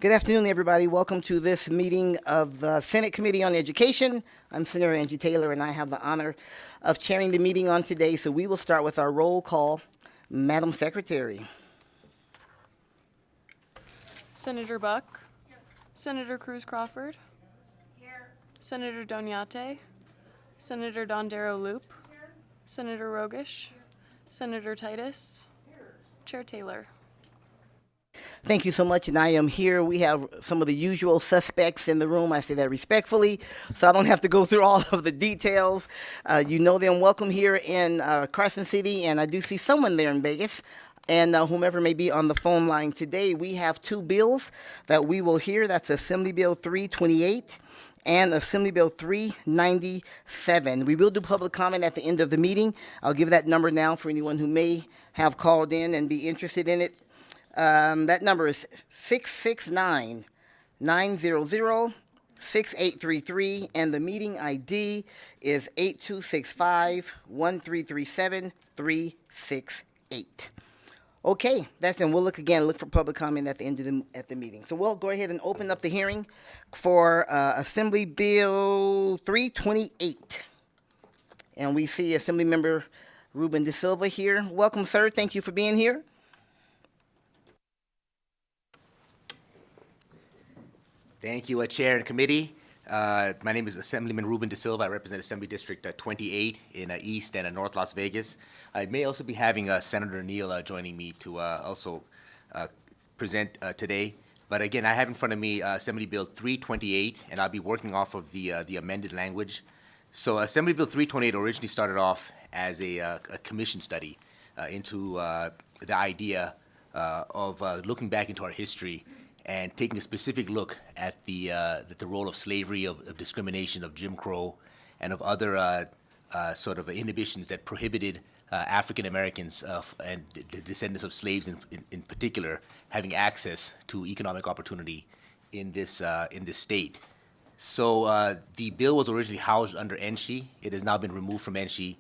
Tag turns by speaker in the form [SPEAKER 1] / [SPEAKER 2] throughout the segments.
[SPEAKER 1] Good afternoon, everybody. Welcome to this meeting of the Senate Committee on Education. I'm Senator Angie Taylor, and I have the honor of chairing the meeting on today. So we will start with our roll call. Madam Secretary.
[SPEAKER 2] Senator Buck. Here. Senator Cruz Crawford. Here. Senator Doniate. Senator Dondero Loop. Here. Senator Rogish. Here. Senator Titus. Here. Chair Taylor.
[SPEAKER 1] Thank you so much, and I am here. We have some of the usual suspects in the room. I say that respectfully, so I don't have to go through all of the details. You know them. Welcome here in Carson City, and I do see someone there in Vegas, and whomever may be on the phone line today. We have two bills that we will hear. That's Assembly Bill 328 and Assembly Bill 397. We will do public comment at the end of the meeting. I'll give that number now for anyone who may have called in and be interested in it. That number is 669-900-6833, and the meeting ID is 8265-1337-368. Okay, that's it. We'll look for public comment at the end of the meeting. So we'll go ahead and open up the hearing for Assembly Bill 328. And we see Assembly Member Ruben De Silva here. Welcome, sir. Thank you for being here.
[SPEAKER 3] Thank you, Chair and Committee. My name is Assemblyman Ruben De Silva. I represent Assembly District 28 in East and North Las Vegas. I may also be having Senator Neal joining me to also present today. But again, I have in front of me Assembly Bill 328, and I'll be working off of the amended language. So Assembly Bill 328 originally started off as a commission study into the idea of looking back into our history and taking a specific look at the role of slavery, of discrimination, of Jim Crow, and of other sort of inhibitions that prohibited African Americans and the descendants of slaves in particular having access to economic opportunity in this state. So the bill was originally housed under NSHE. It has now been removed from NSHE,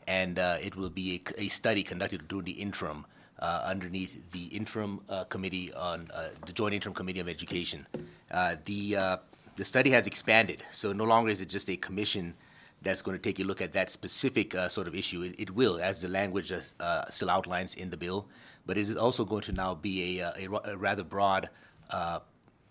[SPEAKER 3] and it will be a study conducted during the interim underneath the interim committee on the Joint Interim Committee of Education. The study has expanded, so no longer is it just a commission that's going to take a look at that specific sort of issue. It will, as the language still outlines in the bill, but it is also going to now be a rather broad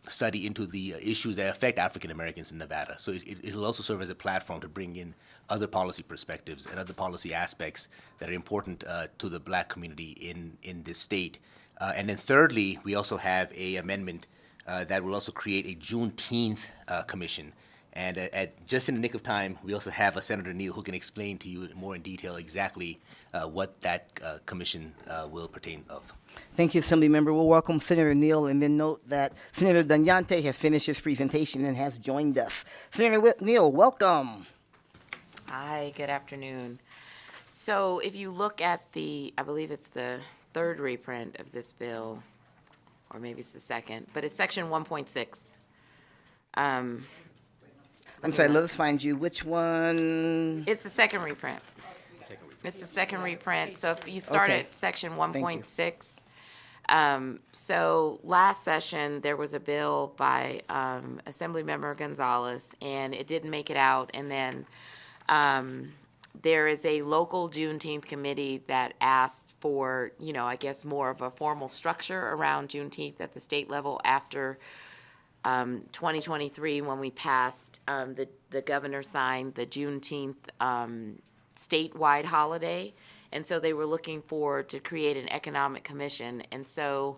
[SPEAKER 3] study into the issues that affect African Americans in Nevada. So it'll also serve as a platform to bring in other policy perspectives and other policy aspects that are important to the Black community in this state. And then thirdly, we also have a amendment that will also create a Juneteenth commission. And just in the nick of time, we also have Senator Neal who can explain to you more in detail exactly what that commission will pertain of.
[SPEAKER 1] Thank you, Assembly Member. We'll welcome Senator Neal, and then note that Senator Doniate has finished his presentation and has joined us. Senator Neal, welcome.
[SPEAKER 4] Hi, good afternoon. So if you look at I believe it's the third reprint of this bill, or maybe it's the second, but it's section 1.6.
[SPEAKER 1] I'm sorry, let us find you. Which one?
[SPEAKER 4] It's the second reprint. It's the second reprint. So if you start
[SPEAKER 1] Okay.
[SPEAKER 4] at section 1.6, so last session there was a bill by Assemblymember Gonzalez, and it didn't make it out. And then there is a local Juneteenth committee that asked for, I guess more of a formal structure around Juneteenth at the state level after 2023, when we passed, the governor signed the Juneteenth statewide holiday. And so they were looking to create an economic commission. And so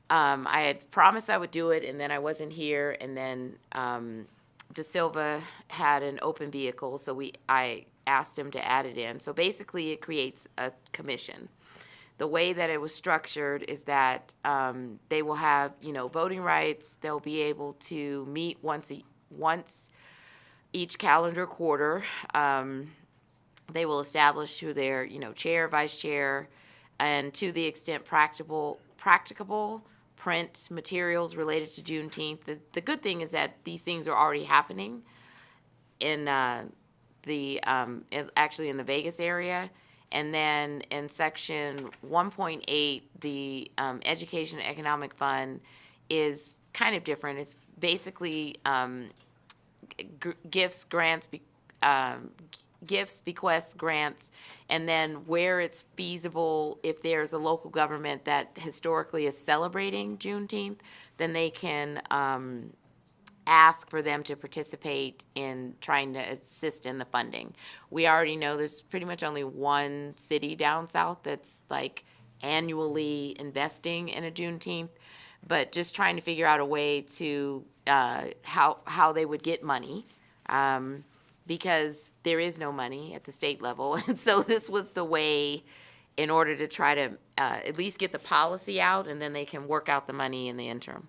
[SPEAKER 4] I had promised I would do it, and then I wasn't here. And then De Silva had an open vehicle, so I asked him to add it in. So basically it creates a commission. The way that it was structured is that they will have, voting rights. They'll be able to meet once each calendar quarter. They will establish who their, chair, vice chair, and to the extent practicable, print materials related to Juneteenth. The good thing is that these things are already happening in actually in the Vegas area. And then in section 1.8, the Education and Economic Fund is kind of different. It's basically gifts, grants, gifts, bequests, grants, and then where it's feasible, if there's a local government that historically is celebrating Juneteenth, then they can ask for them to participate in trying to assist in the funding. We already know there's pretty much only one city down south that's like annually investing in a Juneteenth, but just trying to figure out a way to how they would get money, because there is no money at the state level. And so this was the way in order to try to at least get the policy out, and then they can work out the money in the interim.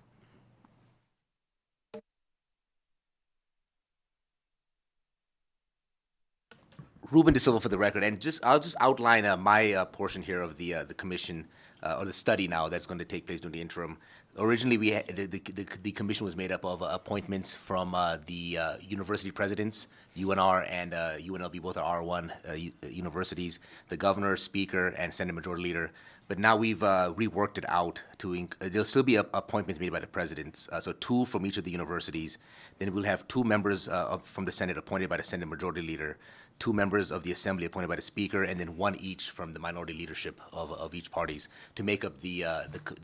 [SPEAKER 3] Ruben De Silva for the record, and I'll just outline my portion here of the commission or the study now that's going to take place during the interim. Originally, we had, the commission was made up of appointments from the university presidents, UNR and UNLV, both are R1 universities, the governor, speaker, and Senate Majority Leader. But now we've reworked it out to there'll still be appointments made by the presidents, so 2 from each of the universities. Then we'll have 2 members from the Senate appointed by the Senate Majority Leader, 2 members of the Assembly appointed by the Speaker, and then 1 each from the minority leadership of each parties to make up the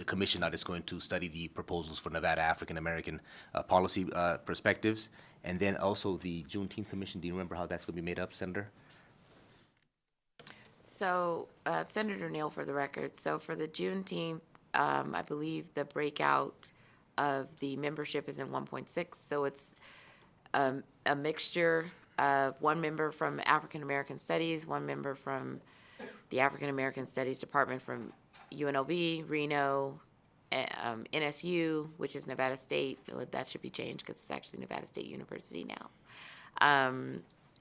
[SPEAKER 3] commission that is going to study the proposals for Nevada African American policy perspectives. And then also the Juneteenth Commission. Do you remember how that's going to be made up, Senator?
[SPEAKER 4] So, Senator Neal for the record. So for the Juneteenth, I believe the breakout of the membership is in 1.6. So it's a mixture of 1 member from African American Studies, 1 member from the African American Studies Department from UNLV, Reno, NSU, which is Nevada State. That should be changed because it's actually Nevada State University now.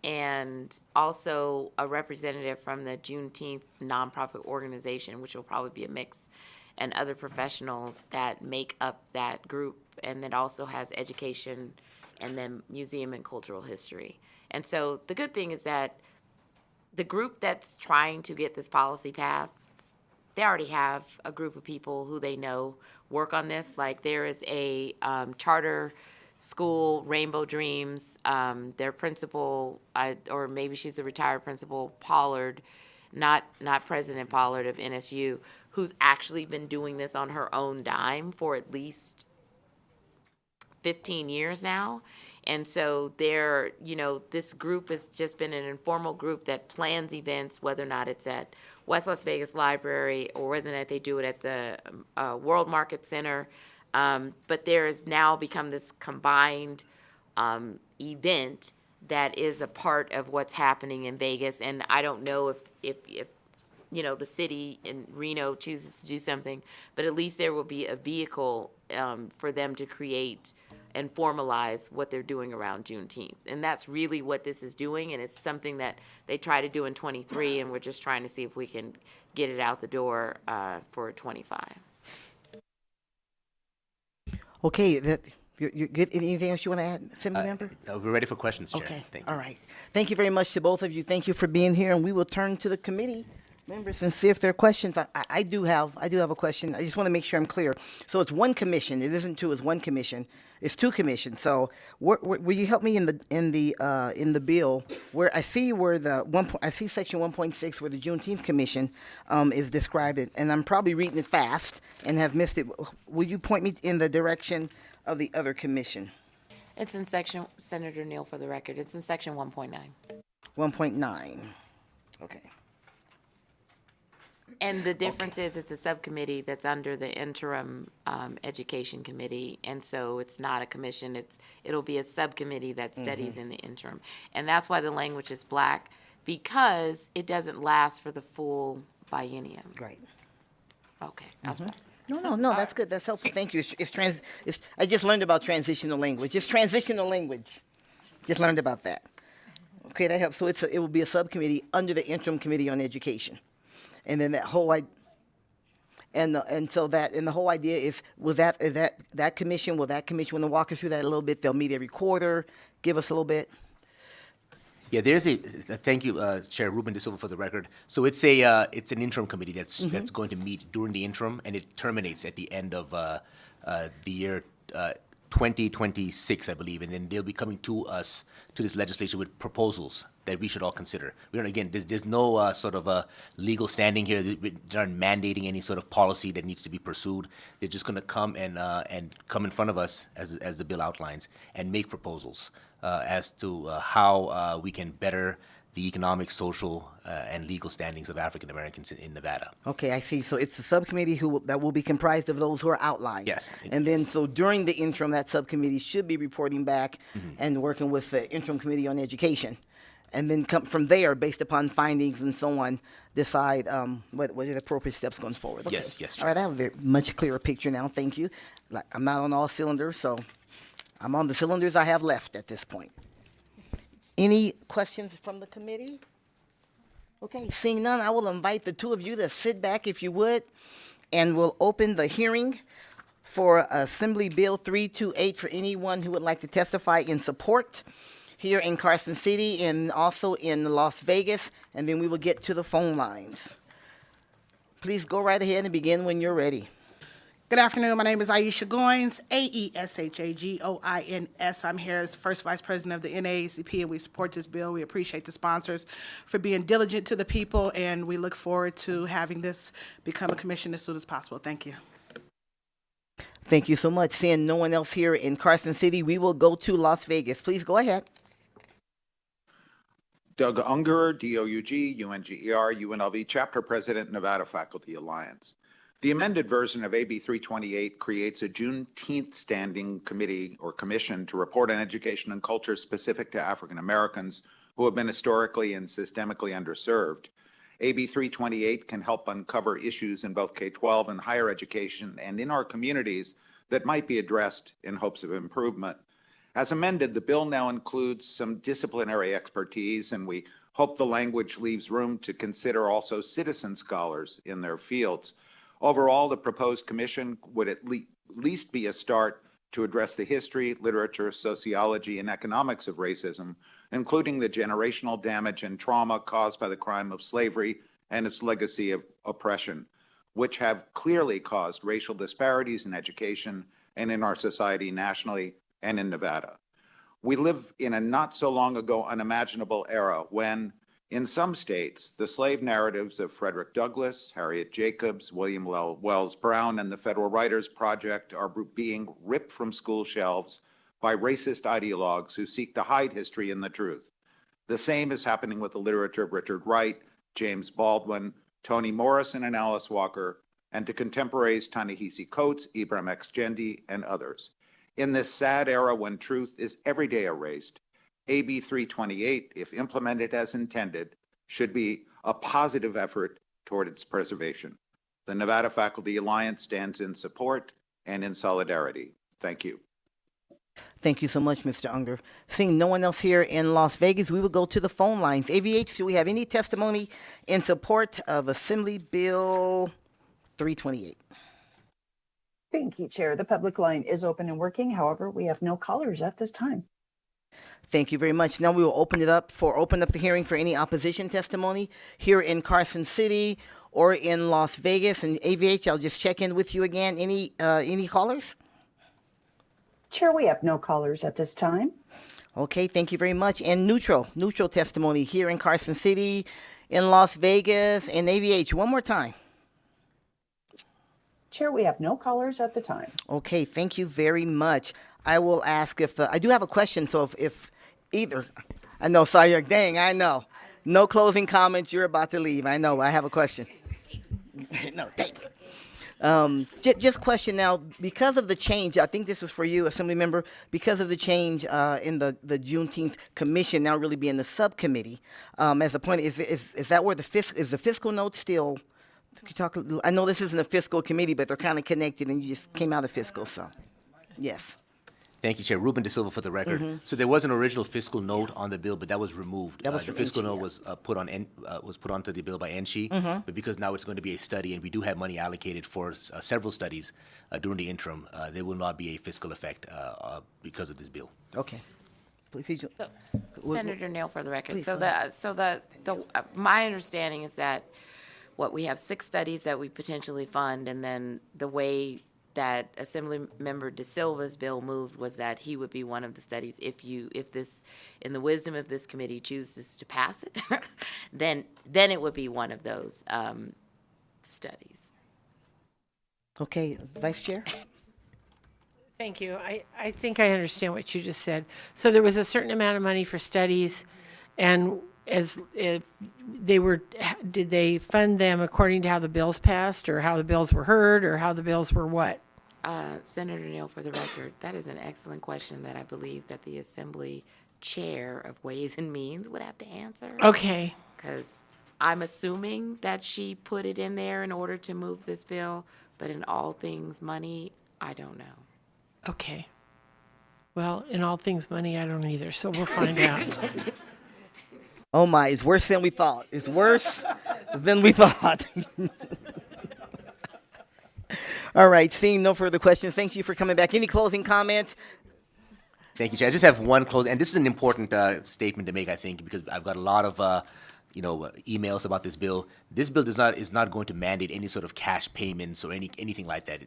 [SPEAKER 4] And also a representative from the Juneteenth nonprofit organization, which will probably be a mix, and other professionals that make up that group, and that also has education and then museum and cultural history. And so the good thing is that the group that's trying to get this policy passed, they already have a group of people who they know work on this. Like there is a charter school, Rainbow Dreams, their principal, or maybe she's a retired principal, Pollard, not President Pollard of NSU, who's actually been doing this on her own dime for at least 15 years now. And so they're, this group has just been an informal group that plans events, whether or not it's at West Las Vegas Library or whether or not they do it at the World Market Center. But there has now become this combined event that is a part of what's happening in Vegas. And I don't know if the city in Reno chooses to do something, but at least there will be a vehicle for them to create and formalize what they're doing around Juneteenth. And that's really what this is doing, and it's something that they try to do in 23, and we're just trying to see if we can get it out the door for 25.
[SPEAKER 1] Okay, you're good. Anything else you want to add, Assembly Member?
[SPEAKER 3] We're ready for questions, Chair.
[SPEAKER 1] Okay,
[SPEAKER 3] Thank you.
[SPEAKER 1] all right. Thank you very much to both of you. Thank you for being here, and we will turn to the committee members and see if there are questions. I do have a question. I just want to make sure I'm clear. So it's 1 commission. It isn't 2. It's 1 commission. It's 2 commissions. So will you help me in the bill where I see I see section 1.6 where the Juneteenth Commission is described, and I'm probably reading it fast and have missed it. Will you point me in the direction of the other commission?
[SPEAKER 4] It's in section, Senator Neal for the record, it's in section 1.9.
[SPEAKER 1] 1.9. Okay.
[SPEAKER 4] And the difference is it's a subcommittee that's under the interim education committee. And so it's not a commission, it'll be a subcommittee that studies in the interim. And that's why the language is black, because it doesn't last for the full biennium.
[SPEAKER 1] Right.
[SPEAKER 4] Okay, I'm sorry.
[SPEAKER 1] No, that's good. That's helpful. Thank you. I just learned about transitional language. It's transitional language. Just learned about that. Okay, that helps. So it will be a subcommittee under the interim committee on education. And then that whole the whole idea is that commission want to walk us through that a little bit? They'll meet every quarter. Give us a little bit.
[SPEAKER 3] Yeah, there's thank you, Chair Ruben De Silva for the record. So it's an interim committee that's going to meet during the interim, and it terminates at the end of the year 2026, I believe, and then they'll be coming to us, to this legislature, with proposals that we should all consider. We don't, again, there's no sort of a legal standing here. They aren't mandating any sort of policy that needs to be pursued. They're just going to come and come in front of us, as the bill outlines, and make proposals as to how we can better the economic, social, and legal standings of African Americans in Nevada.
[SPEAKER 1] Okay, I see. So it's a subcommittee that will be comprised of those who are outlined.
[SPEAKER 3] Yes.
[SPEAKER 1] And then, so during the interim, that subcommittee should be reporting back and working with the interim committee on education. And then come from there, based upon findings and so on, decide what are the appropriate steps going forward. Okay.
[SPEAKER 3] Yes,
[SPEAKER 1] All right, I have a very much clearer picture now. Thank you. Like, I'm not on all cylinders, so I'm on the cylinders I have left at this point. Any questions from the committee? Okay, seeing none, I will invite the two of you to sit back if you would, and we'll open the hearing for Assembly Bill 328 for anyone who would like to testify in support here in Carson City and also in Las Vegas, and then we will get to the phone lines. Please go right ahead and begin when you're ready.
[SPEAKER 5] Good afternoon. My name is Aisha Goins, Aeshagoins. I'm here as the first vice president of the NAACP, and we support this bill. We appreciate the sponsors for being diligent to the people, and we look forward to having this become a commission as soon as possible. Thank you.
[SPEAKER 1] Thank you so much. Seeing no one else here in Carson City, we will go to Las Vegas. Please go ahead.
[SPEAKER 6] Doug Unger, DOUG, UNGER, UNLV Chapter President, Nevada Faculty Alliance. The amended version of AB 328 creates a Juneteenth Standing Committee or Commission to report on education and culture specific to African Americans who have been historically and systemically underserved. AB 328 can help uncover issues in both K-12 and higher education and in our communities that might be addressed in hopes of improvement. As amended, the bill now includes some disciplinary expertise, and we hope the language leaves room to consider also citizen scholars in their fields. Overall, the proposed commission would at least be a start to address the history, literature, sociology, and economics of racism, including the generational damage and trauma caused by the crime of slavery and its legacy of oppression, which have clearly caused racial disparities in education and in our society nationally and in Nevada. We live in a not so long ago unimaginable era when, in some states, the slave narratives of Frederick Douglass, Harriet Jacobs, William Wells Brown, and the Federal Writers Project are being ripped from school shelves by racist ideologues who seek to hide history and the truth. The same is happening with the literature of Richard Wright, James Baldwin, Toni Morrison, and Alice Walker, and to contemporaries Ta-Nehisi Coates, Ibram X. Kendi, and others. In this sad era when truth is every day erased, AB 328, if implemented as intended, should be a positive effort toward its preservation. The Nevada Faculty Alliance stands in support and in solidarity. Thank you.
[SPEAKER 1] Thank you so much, Mr. Unger. Seeing no one else here in Las Vegas, we will go to the phone lines. AVH, do we have any testimony in support of Assembly Bill 328?
[SPEAKER 7] Thank you, Chair. The public line is open and working. However, we have no callers at this time.
[SPEAKER 1] Thank you very much. Now we will open up the hearing for any opposition testimony here in Carson City or in Las Vegas. And AVH, I'll just check in with you again. Any callers?
[SPEAKER 7] Chair, we have no callers at this time.
[SPEAKER 1] Okay, thank you very much. And neutral testimony here in Carson City, in Las Vegas, and AVH. One more time.
[SPEAKER 7] Chair, we have no callers at the time.
[SPEAKER 1] Okay, thank you very much. I will ask if I do have a question. So if either, I know, sorry, dang, I know. No closing comments. You're about to leave. I know. I have a question. No, dang. Just question now, because of the change, I think this is for you, Assembly Member, because of the change in the Juneteenth Commission now really being the subcommittee, as a point, is that where the fiscal note still? Can you talk? I know this isn't a fiscal committee, but they're kind of connected, and you just came out of fiscal, so yes.
[SPEAKER 3] Thank you, Chair. Ruben De Silva for the record. So there was an original fiscal note on the bill, but that was removed.
[SPEAKER 1] That was
[SPEAKER 3] the
[SPEAKER 1] from
[SPEAKER 3] fiscal
[SPEAKER 1] NC,
[SPEAKER 3] note
[SPEAKER 1] yeah.
[SPEAKER 3] was put onto the bill by NSHE, but because now it's going to be a study, and we do have money allocated for several studies during the interim, there will not be a fiscal effect because of this bill.
[SPEAKER 1] Okay. Please,
[SPEAKER 4] Senator Neal for the record.
[SPEAKER 1] Please,
[SPEAKER 4] So
[SPEAKER 1] go
[SPEAKER 4] my understanding is that we have 6 studies that we potentially fund, and then the way that Assemblymember De Silva's bill moved was that he would be one of the studies. If this, in the wisdom of this committee, chooses to pass it, then it would be one of those studies.
[SPEAKER 1] Okay, Vice Chair?
[SPEAKER 8] Thank you. I think I understand what you just said. So there was a certain amount of money for studies, and as if they were, did they fund them according to how the bills passed, or how the bills were heard, or how the bills were what?
[SPEAKER 4] Senator Neal, for the record, that is an excellent question that I believe that the Assembly Chair of Ways and Means would have to answer.
[SPEAKER 8] Okay.
[SPEAKER 4] Because I'm assuming that she put it in there in order to move this bill, but in all things money, I don't know.
[SPEAKER 8] Okay. Well, in all things money, I don't either, so we'll find out.
[SPEAKER 1] Oh my, it's worse than we thought. It's worse than we thought. All right, seeing no further questions, thank you for coming back. Any closing comments?
[SPEAKER 3] Thank you, Chair. I just have one close, and this is an important statement to make, I think, because I've got a lot of emails about this bill. This bill is not going to mandate any sort of cash payments or anything like that.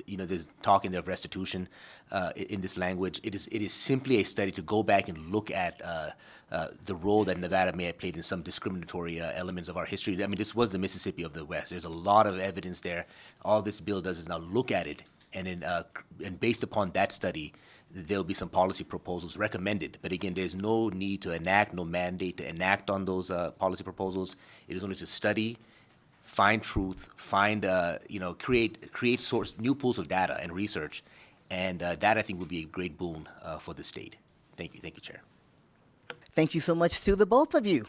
[SPEAKER 3] There's talk in there of restitution in this language. It is simply a study to go back and look at the role that Nevada may have played in some discriminatory elements of our history. I mean, this was the Mississippi of the West. There's a lot of evidence there. All this bill does is now look at it, and based upon that study, there'll be some policy proposals recommended. But again, there's no need to enact, no mandate to enact on those policy proposals. It is only to study, find truth, create new pools of data and research, and that I think would be a great boon for the state. Thank you, Chair.
[SPEAKER 1] Thank you so much to the both of you.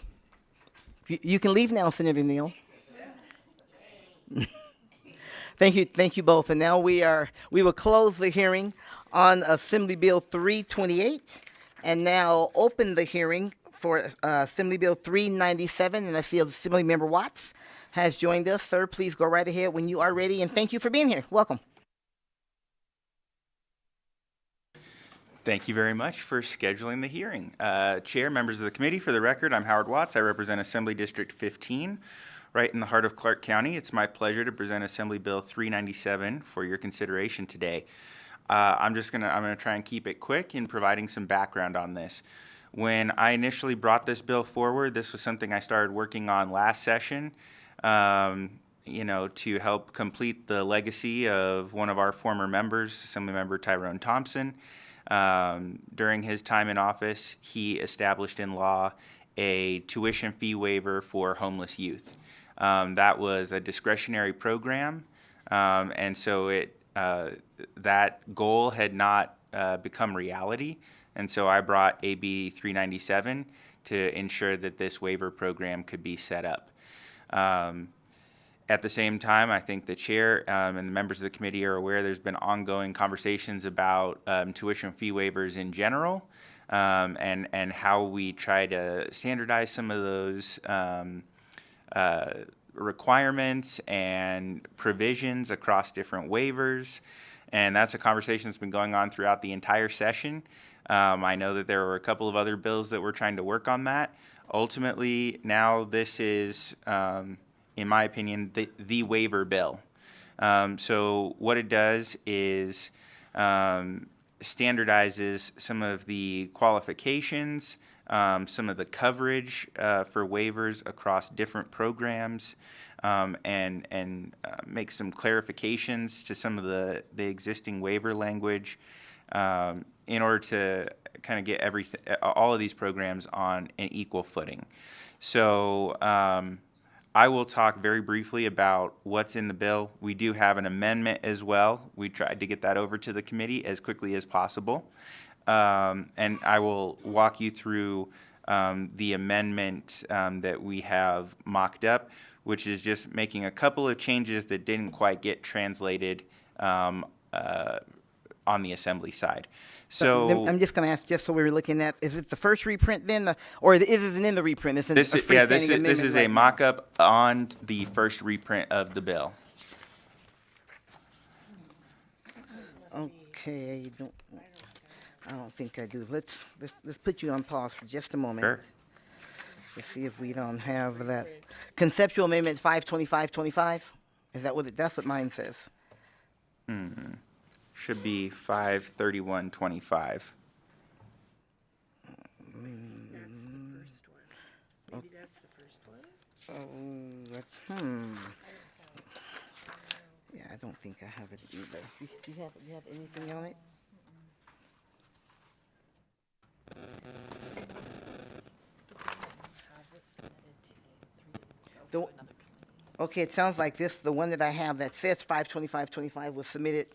[SPEAKER 1] You can leave now, Senator Neal. Thank you both. And now we will close the hearing on Assembly Bill 328, and now open the hearing for Assembly Bill 397. And I see Assemblymember Watts has joined us. Sir, please go right ahead when you are ready, and thank you for being here. Welcome.
[SPEAKER 9] Thank you very much for scheduling the hearing. Chair, members of the committee, for the record, I'm Howard Watts. I represent Assembly District 15, right in the heart of Clark County. It's my pleasure to present Assembly Bill 397 for your consideration today. I'm going to try and keep it quick in providing some background on this. When I initially brought this bill forward, this was something I started working on last session, to help complete the legacy of one of our former members, Assemblymember Tyrone Thompson. During his time in office, he established in law a tuition fee waiver for homeless youth. That was a discretionary program, and so that goal had not become reality, and so I brought AB 397 to ensure that this waiver program could be set up. At the same time, I think the chair and the members of the committee are aware there's been ongoing conversations about tuition fee waivers in general, and how we try to standardize some of those requirements and provisions across different waivers. And that's a conversation that's been going on throughout the entire session. I know that there were a couple of other bills that we're trying to work on that. Ultimately, now this is, in my opinion, the waiver bill. So what it does is standardizes some of the qualifications, some of the coverage for waivers across different programs, and make some clarifications to some of the existing waiver language in order to kind of get all of these programs on an equal footing. So I will talk very briefly about what's in the bill. We do have an amendment as well. We tried to get that over to the committee as quickly as possible. And I will walk you through the amendment that we have mocked up, which is just making a couple of changes that didn't quite get translated on the assembly side. So
[SPEAKER 1] I'm just going to ask, just so we're looking at, is it the first reprint then, or it isn't in the reprint? It's in
[SPEAKER 9] this
[SPEAKER 1] a freestanding
[SPEAKER 9] this
[SPEAKER 1] amendment
[SPEAKER 9] is
[SPEAKER 1] right
[SPEAKER 9] a
[SPEAKER 1] now?
[SPEAKER 9] mock-up on the first reprint of the bill.
[SPEAKER 1] Okay, I don't think I do. Let's put you on pause for just a moment.
[SPEAKER 9] Sure.
[SPEAKER 1] Let's see if we don't have that. Conceptual Amendment 52525? Is that that's what mine says?
[SPEAKER 9] Should be 5/31/25.
[SPEAKER 8] Maybe that's the first one.
[SPEAKER 1] Yeah, I don't think I have it either. You have anything on it? The, okay, it sounds like the one that I have that says 5/25/25 was submitted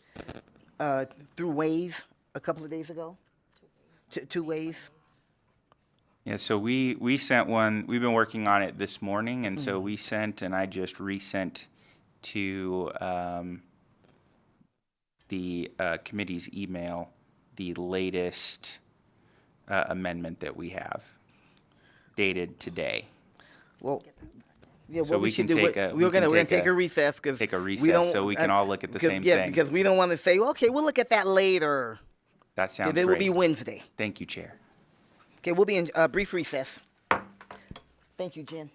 [SPEAKER 1] through Waze a couple of days ago. Two Ways.
[SPEAKER 9] Yeah, so we sent one, we've been working on it this morning, and so we sent, and I just resent to the committee's email the latest amendment that we have, dated today.
[SPEAKER 1] Well, yeah.
[SPEAKER 9] So
[SPEAKER 1] What
[SPEAKER 9] we
[SPEAKER 1] we should
[SPEAKER 9] can
[SPEAKER 1] do?
[SPEAKER 9] take a-
[SPEAKER 1] We're
[SPEAKER 9] we can
[SPEAKER 1] gonna
[SPEAKER 9] take
[SPEAKER 1] take a recess because
[SPEAKER 9] take a recess so we can all look at the same
[SPEAKER 1] Yeah,
[SPEAKER 9] thing.
[SPEAKER 1] because we don't want to say, okay, we'll look at that later.
[SPEAKER 9] That sounds
[SPEAKER 1] It will be
[SPEAKER 9] great.
[SPEAKER 1] Wednesday.
[SPEAKER 9] Thank you, Chair.
[SPEAKER 1] Okay, we'll be in brief recess. Thank you, Jen.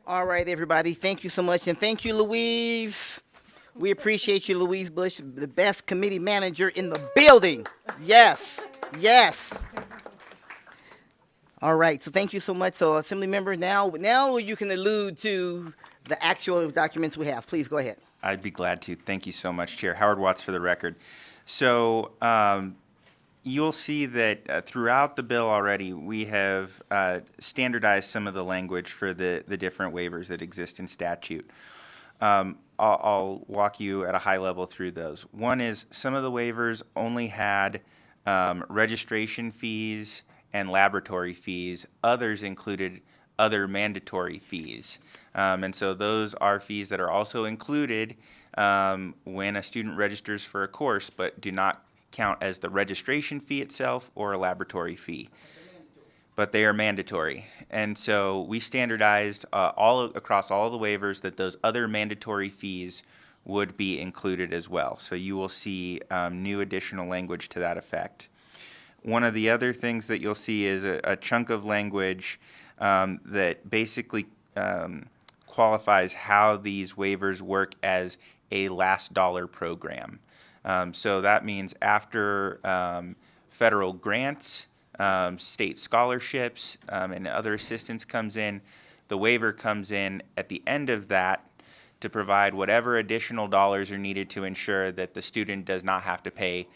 [SPEAKER 1] All right, everybody. Thank you so much. And thank you, Louise. We appreciate you, Louise Bush, the best committee manager in the building. Yes. Yes. All right. So thank you so much. So, Assembly Member, now you can allude to the actual documents we have. Please go ahead.
[SPEAKER 9] I'd be glad to. Thank you so much, Chair. Howard Watts for the record. So you'll see that throughout the bill already, we have standardized some of the language for the different waivers that exist in statute. I'll walk you at a high level through those. One is some of the waivers only had registration fees and laboratory fees. Others included other mandatory fees. And so those are fees that are also included when a student registers for a course, but do not count as the registration fee itself or a laboratory fee. But they are mandatory. And so we standardized across all the waivers that those other mandatory fees would be included as well. So you will see new additional language to that effect. One of the other things that you'll see is a chunk of language that basically qualifies how these waivers work as a last dollar program. So that means after federal grants, state scholarships, and other assistance comes in, the waiver comes in at the end of that to provide whatever additional dollars are needed to ensure that the student does not have to pay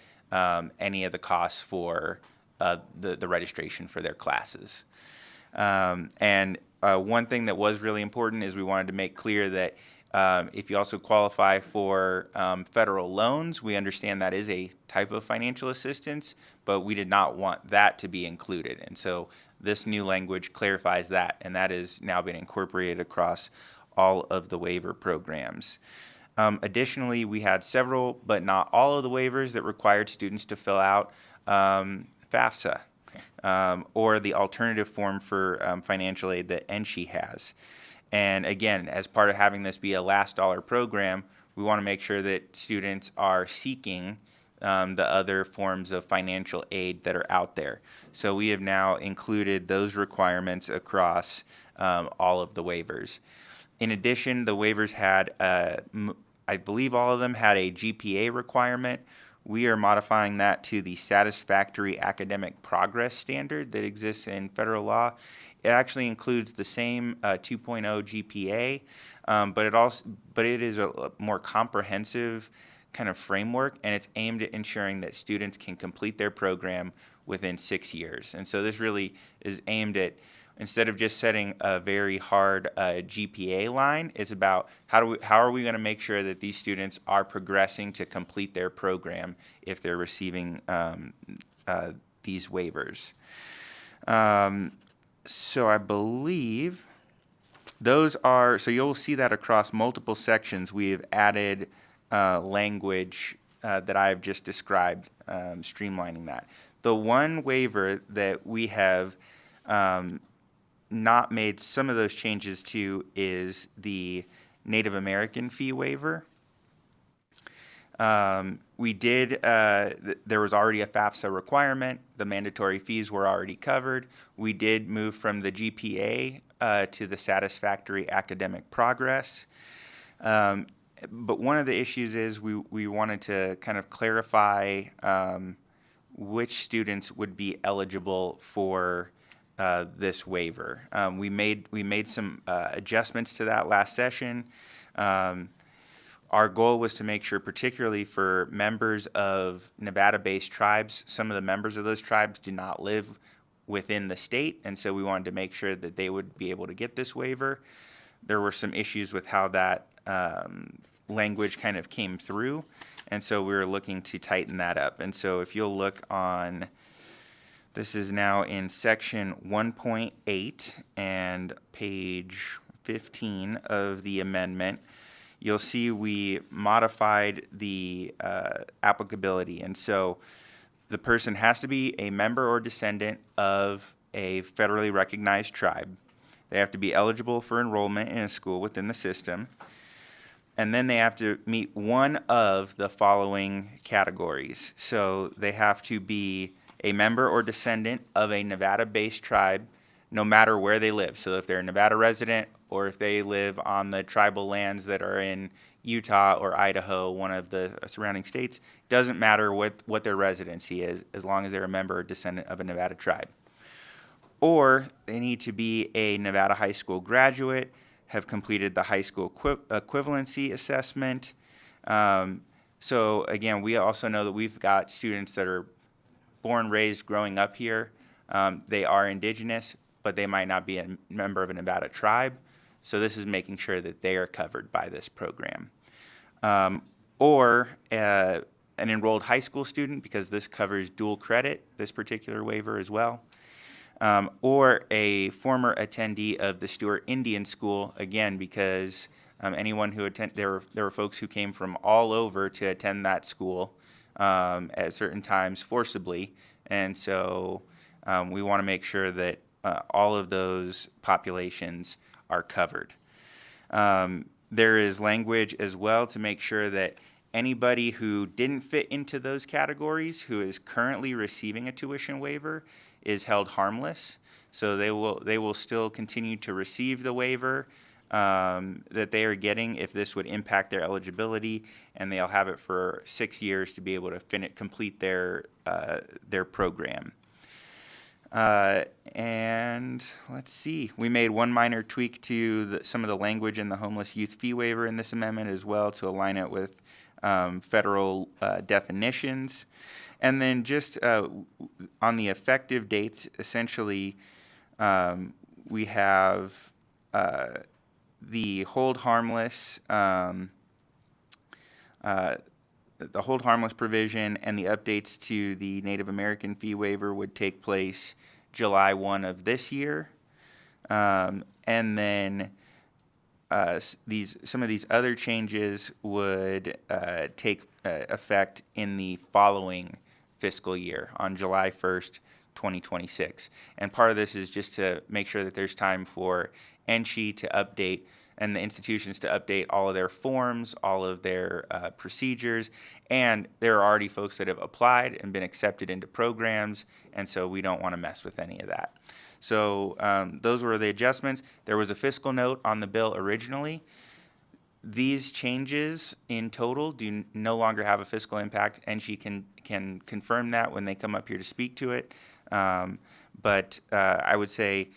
[SPEAKER 9] any of the costs for the registration for their classes. And one thing that was really important is we wanted to make clear that if you also qualify for federal loans, we understand that is a type of financial assistance, but we did not want that to be included. And so this new language clarifies that, and that has now been incorporated across all of the waiver programs. Additionally, we had several, but not all of the waivers that required students to fill out FAFSA or the alternative form for financial aid that NSHE has. And again, as part of having this be a last dollar program, we want to make sure that students are seeking the other forms of financial aid that are out there. So we have now included those requirements across all of the waivers. In addition, the waivers had, I believe all of them had a GPA requirement. We are modifying that to the satisfactory academic progress standard that exists in federal law. It actually includes the same 2.0 GPA, but it is a more comprehensive kind of framework, and it's aimed at ensuring that students can complete their program within 6 years. And so this really is aimed at, instead of just setting a very hard GPA line, it's about how are we going to make sure that these students are progressing to complete their program if they're receiving these waivers. So I believe those are, so you'll see that across multiple sections we have added language that I've just described, streamlining that. The one waiver that we have not made some of those changes to is the Native American fee waiver. We did, there was already a FAFSA requirement. The mandatory fees were already covered. We did move from the GPA to the satisfactory academic progress. But one of the issues is we wanted to kind of clarify which students would be eligible for this waiver. We made some adjustments to that last session. Our goal was to make sure, particularly for members of Nevada-based tribes, some of the members of those tribes do not live within the state, and so we wanted to make sure that they would be able to get this waiver. There were some issues with how that language kind of came through, and so we were looking to tighten that up. And so if you'll look on, this is now in section 1.8 and page 15 of the amendment, you'll see we modified the applicability. And so the person has to be a member or descendant of a federally recognized tribe. They have to be eligible for enrollment in a school within the system. And then they have to meet one of the following categories. So they have to be a member or descendant of a Nevada-based tribe, no matter where they live. So if they're a Nevada resident or if they live on the tribal lands that are in Utah or Idaho, one of the surrounding states. Doesn't matter what their residency is, as long as they're a member or descendant of a Nevada tribe. Or they need to be a Nevada high school graduate, have completed the high school equivalency assessment. So again, we also know that we've got students that are born, raised, growing up here. They are indigenous, but they might not be a member of a Nevada tribe. So this is making sure that they are covered by this program. Or an enrolled high school student, because this covers dual credit, this particular waiver as well. Or a former attendee of the Stewart Indian School, again, because anyone who there were folks who came from all over to attend that school at certain times forcibly, and so we want to make sure that all of those populations are covered. There is language as well to make sure that anybody who didn't fit into those categories, who is currently receiving a tuition waiver, is held harmless. So they will still continue to receive the waiver that they are getting if this would impact their eligibility, and they'll have it for 6 years to be able to complete their program. And let's see, we made one minor tweak to some of the language in the homeless youth fee waiver in this amendment as well to align it with federal definitions. And then just on the effective dates, essentially, we have the hold harmless, the hold harmless provision and the updates to the Native American fee waiver would take place July 1 of this year. And then some of these other changes would take effect in the following fiscal year on July 1st, 2026. And part of this is just to make sure that there's time for NSHE to update and the institutions to update all of their forms, all of their procedures, and there are already folks that have applied and been accepted into programs, and so we don't want to mess with any of that. So those were the adjustments. There was a fiscal note on the bill originally. These changes in total do no longer have a fiscal impact, and she can confirm that when they come up here to speak to it. But I would say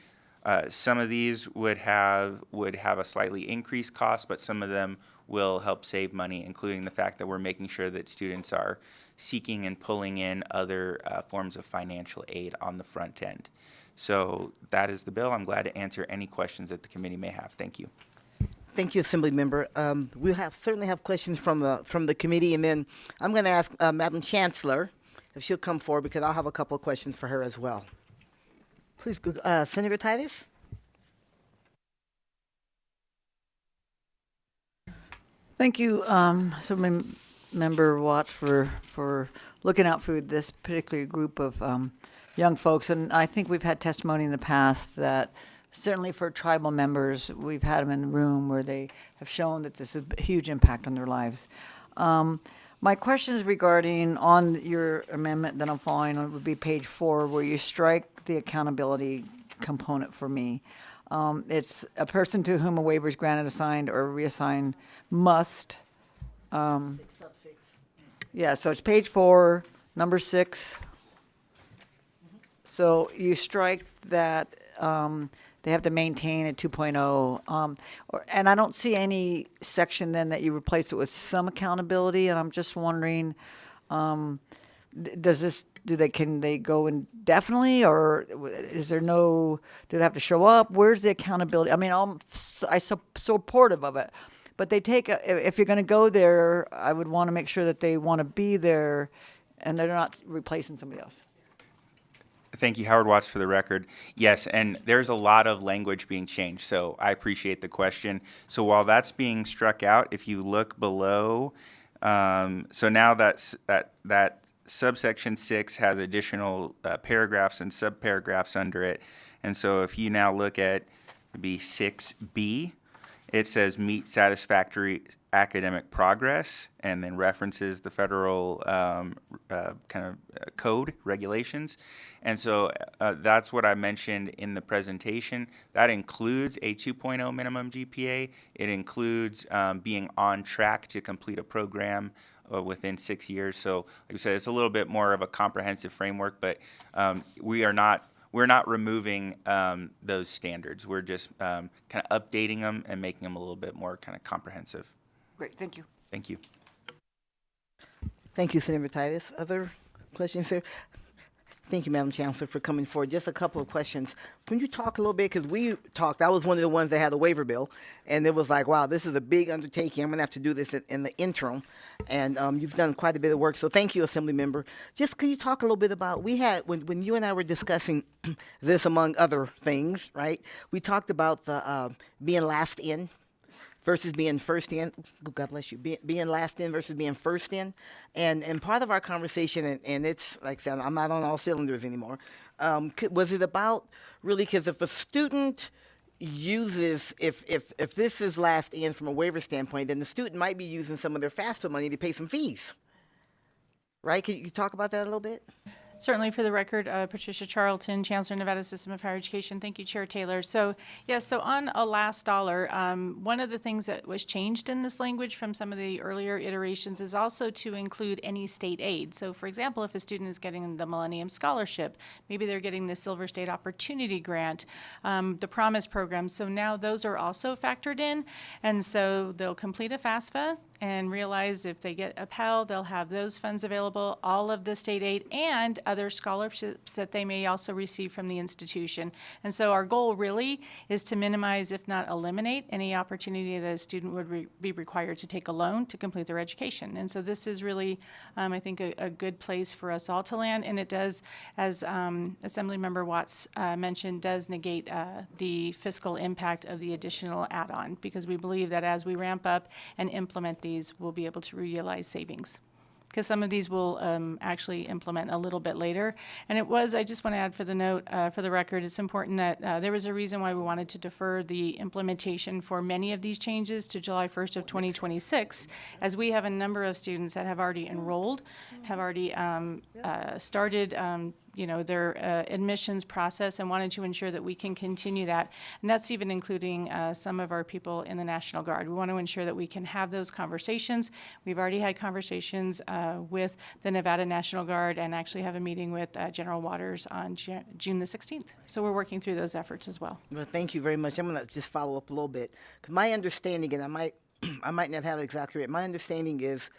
[SPEAKER 9] some of these would have a slightly increased cost, but some of them will help save money, including the fact that we're making sure that students are seeking and pulling in other forms of financial aid on the front end. So that is the bill. I'm glad to answer any questions that the committee may have. Thank you.
[SPEAKER 1] Thank you, Assembly Member. We certainly have questions from the committee, and then I'm going to ask Madam Chancellor if she'll come forward, because I'll have a couple of questions for her as well. Please, Senator Titus.
[SPEAKER 10] Thank you, Assembly Member Watts, for looking out for this particular group of young folks. And I think we've had testimony in the past that certainly for tribal members, we've had them in the room where they have shown that this is a huge impact on their lives. My question is regarding on your amendment that I'm following on would be page 4, where you strike the accountability component for me. It's a person to whom a waiver is granted, assigned, or reassigned must.
[SPEAKER 1] 6 sub 6.
[SPEAKER 10] Yeah, so it's page 4, number 6. So you strike that they have to maintain a 2.0. And I don't see any section then that you replace it with some accountability. And I'm just wondering, can they go indefinitely, or is there no, do they have to show up? Where's the accountability? I mean, I'm supportive of it, but they take, if you're going to go there, I would want to make sure that they want to be there and they're not replacing somebody else.
[SPEAKER 9] Thank you, Howard Watts, for the record. Yes, and there's a lot of language being changed, so I appreciate the question. So while that's being struck out, if you look below, so now that subsection 6 has additional paragraphs and subparagraphs under it, and so if you now look at maybe 6B, it says meet satisfactory academic progress and then references the federal code regulations. And so that's what I mentioned in the presentation. That includes a 2.0 minimum GPA. It includes being on track to complete a program within 6 years. So like I said, it's a little bit more of a comprehensive framework, but we're not removing those standards. We're just kind of updating them and making them a little bit more kind of comprehensive.
[SPEAKER 10] Great, thank you.
[SPEAKER 9] Thank you.
[SPEAKER 1] Thank you, Senator Titus. Other questions, sir? Thank you, Madam Chancellor, for coming forward. Just a couple of questions. Can you talk a little bit, because we talked, I was one of the ones that had the waiver bill, and it was like, wow, this is a big undertaking. I'm going to have to do this in the interim, and you've done quite a bit of work, so thank you, Assembly Member. Just can you talk a little bit about, we had, when you and I were discussing this among other things, right, we talked about the being last in versus being first in. God bless you. Being last in versus being first in. And part of our conversation, and it's, like I said, I'm not on all cylinders anymore, was it about really, because if a student uses, if this is last in from a waiver standpoint, then the student might be using some of their FAFSA money to pay some fees. Right? Can you talk about that a little bit?
[SPEAKER 11] Certainly, for the record, Patricia Charlton, Chancellor, Nevada System of Higher Education. Thank you, Chair Taylor. So, yes, so on a last dollar, one of the things that was changed in this language from some of the earlier iterations is also to include any state aid. So, for example, if a student is getting the Millennium Scholarship, maybe they're getting the Silver State Opportunity Grant, the Promise Program. So now those are also factored in, and so they'll complete a FAFSA and realize if they get a Pell, they'll have those funds available, all of the state aid, and other scholarships that they may also receive from the institution. And so our goal really is to minimize, if not eliminate, any opportunity that a student would be required to take a loan to complete their education. And so this is really, I think, a good place for us all to land. And it does, as Assemblymember Watts mentioned, does negate the fiscal impact of the additional add-on, because we believe that as we ramp up and implement these, we'll be able to realize savings. Because some of these will actually implement a little bit later. And it was, I just want to add for the note, for the record, it's important that there was a reason why we wanted to defer the implementation for many of these changes to July 1st of 2026, as we have a number of students that have already enrolled, have already started their admissions process, and wanted to ensure that we can continue that. And that's even including some of our people in the National Guard. We want to ensure that we can have those conversations. We've already had conversations with the Nevada National Guard, and actually have a meeting with General Waters on June the 16th. So we're working through those efforts as well.
[SPEAKER 1] Well, thank you very much. I'm going to just follow up a little bit. 'Cause my understanding, and I might not have it exactly right, my understanding is,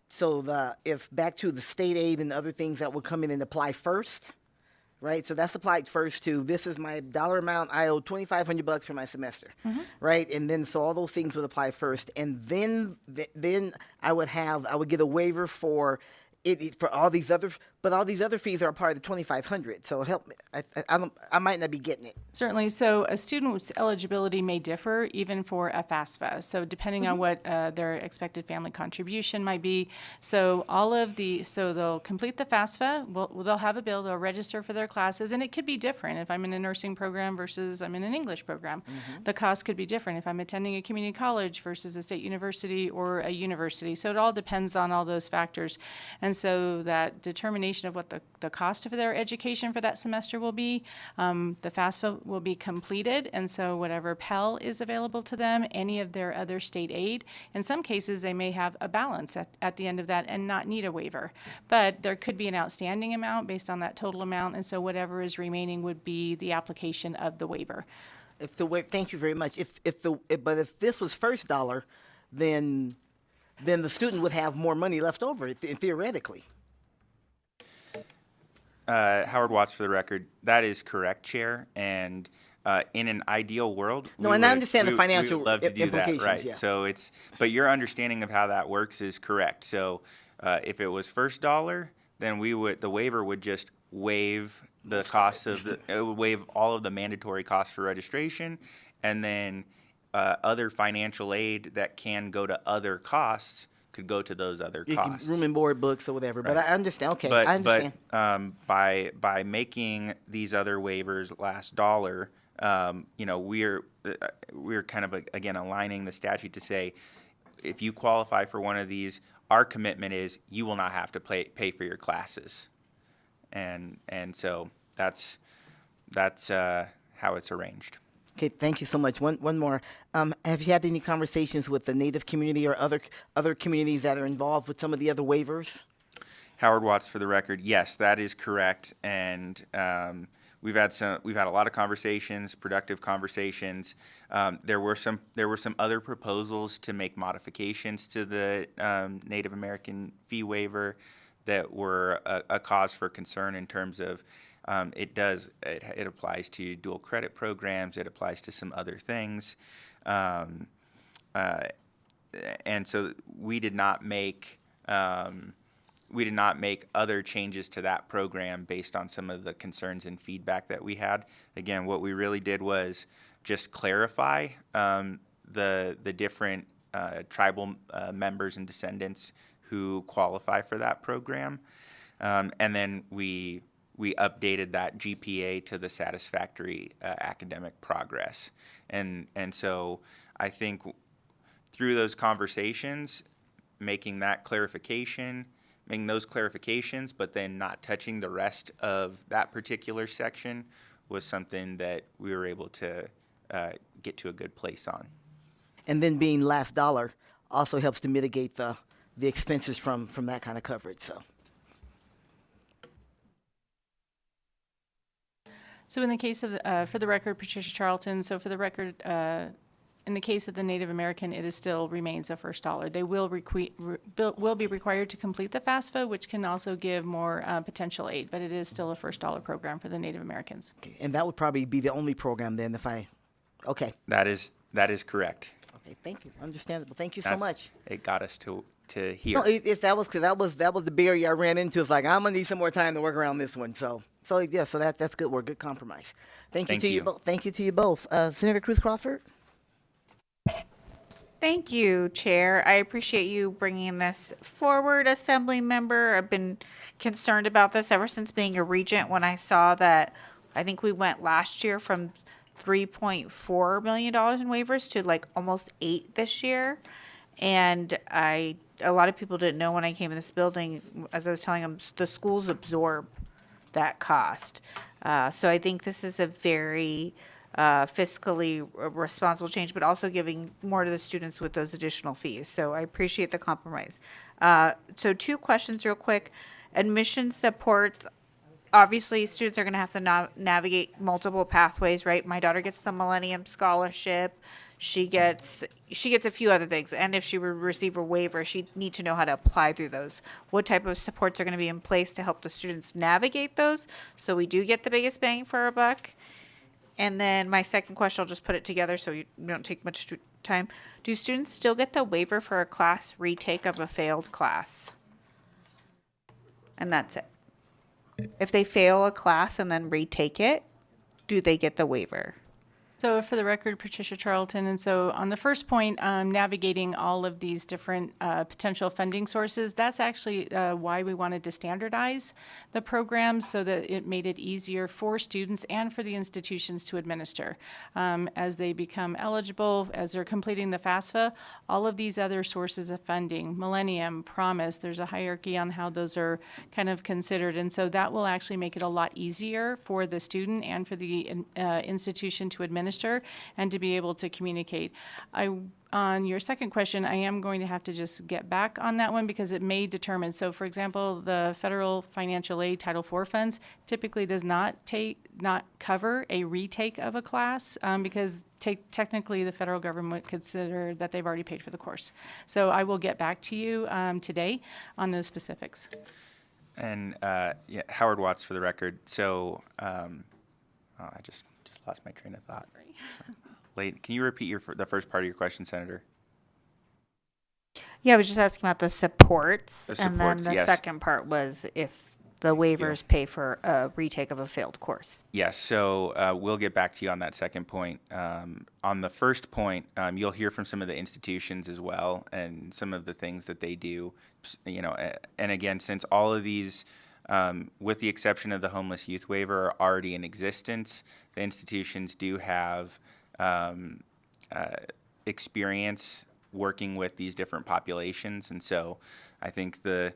[SPEAKER 1] so if back to the state aid and other things that will come in and apply first, right? So that's applied first to, this is my dollar amount, I owe $2,500 for my semester, right? And then so all those things would apply first, and then I would get a waiver for it for all these other, but all these other fees are a part of the 2,500. So help me, I might not be getting it.
[SPEAKER 11] Certainly. So a student's eligibility may differ even for a FAFSA. So depending on what their expected family contribution might be. So so they'll complete the FAFSA, they'll have a bill, they'll register for their classes, and it could be different if I'm in a nursing program versus I'm in an English program. The cost could be different if I'm attending a community college versus a state university or a university. So it all depends on all those factors. And so that determination of what the cost of their education for that semester will be, the FAFSA will be completed, and so whatever Pell is available to them, any of their other state aid, in some cases they may have a balance at the end of that and not need a waiver. But there could be an outstanding amount based on that total amount, and so whatever is remaining would be the application of the waiver.
[SPEAKER 1] Thank you very much. But if this was first dollar, then the student would have more money left over, theoretically.
[SPEAKER 9] Howard Watts, for the record. That is correct, Chair. And in an ideal world,
[SPEAKER 1] I understand the financial
[SPEAKER 9] we would love to do that,
[SPEAKER 1] implications,
[SPEAKER 9] right?
[SPEAKER 1] yeah.
[SPEAKER 9] So but your understanding of how that works is correct. So if it was first dollar, then the waiver would just waive the costs of it would waive all of the mandatory costs for registration, and then other financial aid that can go to other costs could go to those other costs.
[SPEAKER 1] Room and board, books, or whatever.
[SPEAKER 9] Right.
[SPEAKER 1] But I understand. Okay, I understand.
[SPEAKER 9] But by making these other waivers last dollar, we're kind of again aligning the statute to say if you qualify for one of these, our commitment is you will not have to pay for your classes. And so that's how it's arranged.
[SPEAKER 1] Okay, thank you so much. One more. Have you had any conversations with the Native community or other communities that are involved with some of the other waivers?
[SPEAKER 9] Howard Watts for the record. Yes, that is correct. And we've had a lot of conversations, productive conversations. There were some other proposals to make modifications to the Native American fee waiver that were a cause for concern in terms of it applies to dual credit programs. It applies to some other things. And so we did not make other changes to that program based on some of the concerns and feedback that we had. Again, what we really did was just clarify the different tribal members and descendants who qualify for that program. And then we updated that GPA to the satisfactory academic progress. And so I think through those conversations, making those clarifications, but then not touching the rest of that particular section was something that we were able to get to a good place on.
[SPEAKER 1] And then being last dollar also helps to mitigate the expenses from that kind of coverage.
[SPEAKER 11] So in the case of, for the record, Patricia Charlton, so for the record, in the case of the Native American, it still remains a first dollar. They will be required to complete the FAFSA, which can also give more potential aid, but it is still a first dollar program for the Native Americans.
[SPEAKER 1] Okay, and that would probably be the only program then okay.
[SPEAKER 9] That is correct.
[SPEAKER 1] Okay, thank you. Understandable. Thank you so much.
[SPEAKER 9] It got us to here.
[SPEAKER 1] No, that was the barrier I ran into. It's like I'm gonna need some more time to work around this one. So that's good. We're a good compromise. Thank you to you both. Thank you to you both. Senator Cruz Crawford.
[SPEAKER 12] Thank you, Chair. I appreciate you bringing this forward, Assembly Member. I've been concerned about this ever since being a regent when I saw that I think we went last year from $3.4 million in waivers to like almost $8 million this year. And a lot of people didn't know when I came in this building, as I was telling them, the schools absorb that cost. So I think this is a very fiscally responsible change, but also giving more to the students with those additional fees. So I appreciate the compromise. So 2 questions real quick. Admission support. Obviously, students are going to have to navigate multiple pathways, right? My daughter gets the Millennium Scholarship. She gets a few other things. And if she would receive a waiver, she'd need to know how to apply through those. What type of supports are going to be in place to help the students navigate those so we do get the biggest bang for our buck? And then my second question, I'll just put it together so you don't take much time. Do students still get the waiver for a class retake of a failed class? And that's it. If they fail a class and then retake it, do they get the waiver?
[SPEAKER 11] So for the record, Patricia Charlton, and so on the first point, navigating all of these different potential funding sources, that's actually why we wanted to standardize the programs so that it made it easier for students and for the institutions to administer. As they become eligible, as they're completing the FAFSA, all of these other sources of funding, Millennium, Promise, there's a hierarchy on how those are kind of considered. And so that will actually make it a lot easier for the student and for the institution to administer and to be able to communicate. On your second question, I am going to have to just get back on that one because it may determine. So for example, the federal financial aid Title IV funds typically does not cover a retake of a class because technically the federal government would consider that they've already paid for the course. So I will get back to you today on those specifics.
[SPEAKER 9] And Howard Watts for the record. So I just lost my train of thought. Late. Can you repeat the first part of your question, Senator?
[SPEAKER 12] Yeah, I was just asking about the supports. And then the
[SPEAKER 9] yes.
[SPEAKER 12] second part was if the waivers pay for a retake of a failed course.
[SPEAKER 9] Yes, so we'll get back to you on that second point. On the first point, you'll hear from some of the institutions as well and some of the things that they do. And again, since all of these with the exception of the homeless youth waiver, are already in existence, the institutions do have experience working with these different populations. And so I think the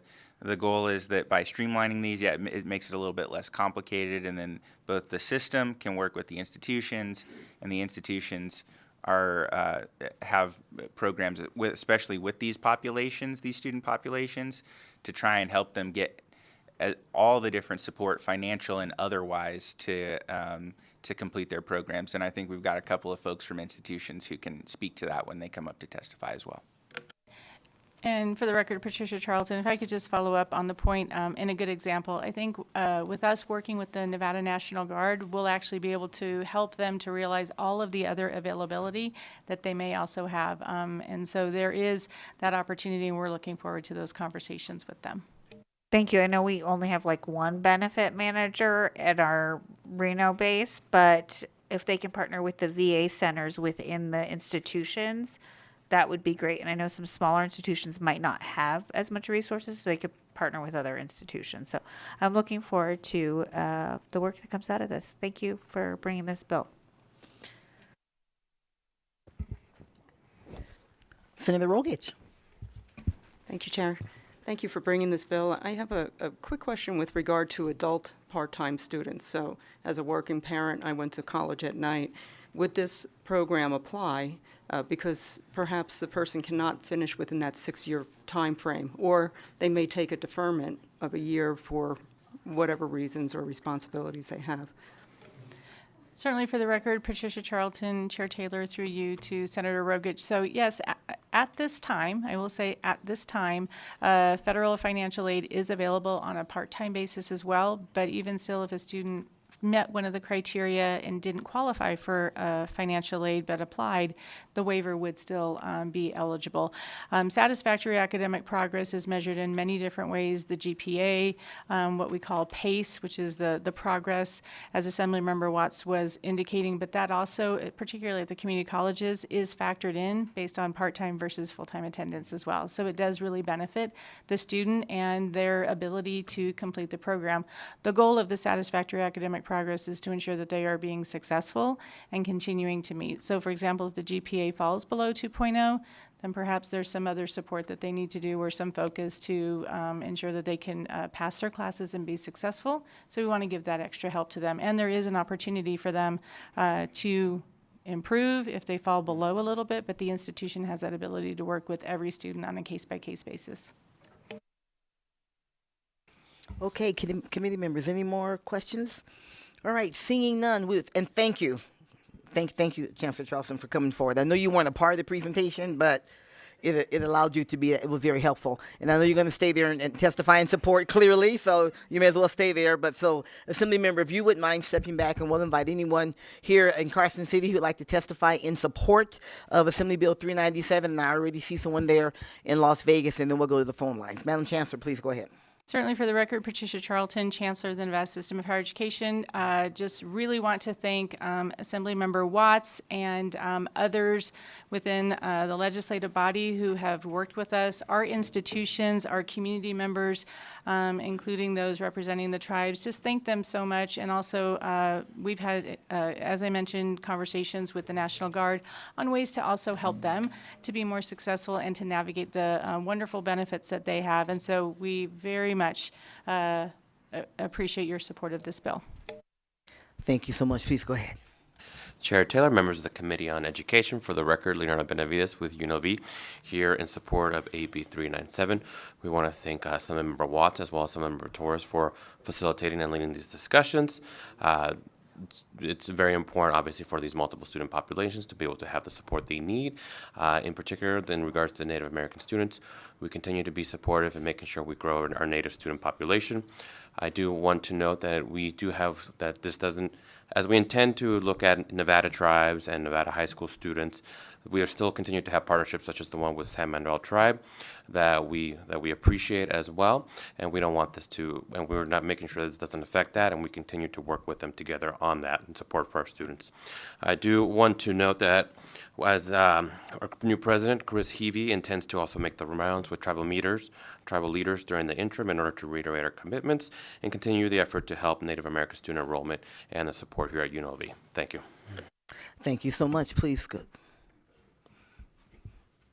[SPEAKER 9] goal is that by streamlining these, it makes it a little bit less complicated, and then both the system can work with the institutions, and the institutions are have programs, especially with these populations, these student populations, to try and help them get all the different support, financial and otherwise, to complete their programs. And I think we've got a couple of folks from institutions who can speak to that when they come up to testify as well.
[SPEAKER 11] And for the record, Patricia Charlton, if I could just follow up on the point, in a good example, I think with us working with the Nevada National Guard, we'll actually be able to help them to realize all of the other availability that they may also have. And so there is that opportunity, and we're looking forward to those conversations with them.
[SPEAKER 12] Thank you. I know we only have like one benefit manager at our Reno base, but if they can partner with the VA centers within the institutions, that would be great. And I know some smaller institutions might not have as much resources, so they could partner with other institutions. So I'm looking forward to the work that comes out of this. Thank you for bringing this bill.
[SPEAKER 1] Senator Rogich.
[SPEAKER 13] Thank you, Chair. Thank you for bringing this bill. I have a quick question with regard to adult part-time students. So as a working parent, I went to college at night. Would this program apply? Because perhaps the person cannot finish within that 6-year time frame, or they may take a deferment of a year for whatever reasons or responsibilities they have.
[SPEAKER 11] Certainly, for the record, Patricia Charlton, Chair Taylor, through you to Senator Rogich. So yes, at this time, I will say at this time, federal financial aid is available on a part-time basis as well, but even still, if a student met one of the criteria and didn't qualify for financial aid but applied, the waiver would still be eligible. Satisfactory academic progress is measured in many different ways. The GPA, what we call PACE, which is the progress, as Assemblymember Watts was indicating, but that also, particularly at the community colleges, is factored in based on part-time versus full-time attendance as well. So it does really benefit the student and their ability to complete the program. The goal of the satisfactory academic progress is to ensure that they are being successful and continuing to meet. So for example, if the GPA falls below 2.0, then perhaps there's some other support that they need to do or some focus to ensure that they can pass their classes and be successful. So we want to give that extra help to them. And there is an opportunity for them to improve if they fall below a little bit, but the institution has that ability to work with every student on a case-by-case basis.
[SPEAKER 1] Okay, committee members, any more questions? All right, seeing none, and thank you. Thank you, Chancellor Charleston, for coming forward. I know you weren't a part of the presentation, but it allowed you to be, it was very helpful. And I know you're going to stay there and testify in support clearly, so you may as well stay there. But so, Assemblymember, if you wouldn't mind stepping back, and we'll invite anyone here in Carson City who would like to testify in support of Assembly Bill 397. And I already see someone there in Las Vegas, and then we'll go to the phone lines. Madam Chancellor, please go ahead.
[SPEAKER 11] Certainly, for the record, Patricia Charlton, Chancellor of the Nevada System of Higher Education. Just really want to thank Assemblymember Watts and others within the legislative body who have worked with us, our institutions, our community members, including those representing the tribes. Just thank them so much. And also, we've had, as I mentioned, conversations with the National Guard on ways to also help them to be more successful and to navigate the wonderful benefits that they have. And so we very much appreciate your support of this bill.
[SPEAKER 1] Thank you so much. Please go ahead.
[SPEAKER 14] Chair Taylor, members of the Committee on Education, for the record, Leonardo Benavides with UNLV here in support of AB 397. We want to thank Assemblymember Watts as well as Assemblymember Torres for facilitating and leading these discussions. It's very important, obviously, for these multiple student populations to be able to have the support they need. In particular, in regards to the Native American students, we continue to be supportive in making sure we grow our Native student population. I do want to note that we do have, that this doesn't, as we intend to look at Nevada tribes and Nevada high school students, we are still continuing to have partnerships such as the one with San Manuel tribe that we appreciate as well, and we don't want this to, and we're not making sure this doesn't affect that, and we continue to work with them together on that and support for our students. I do want to note that as our new president, Chris Heavey, intends to also make the rounds with tribal leaders during the interim in order to reiterate our commitments and continue the effort to help Native American student enrollment and the support here at UNLV. Thank you.
[SPEAKER 1] Thank you so much. Please, good.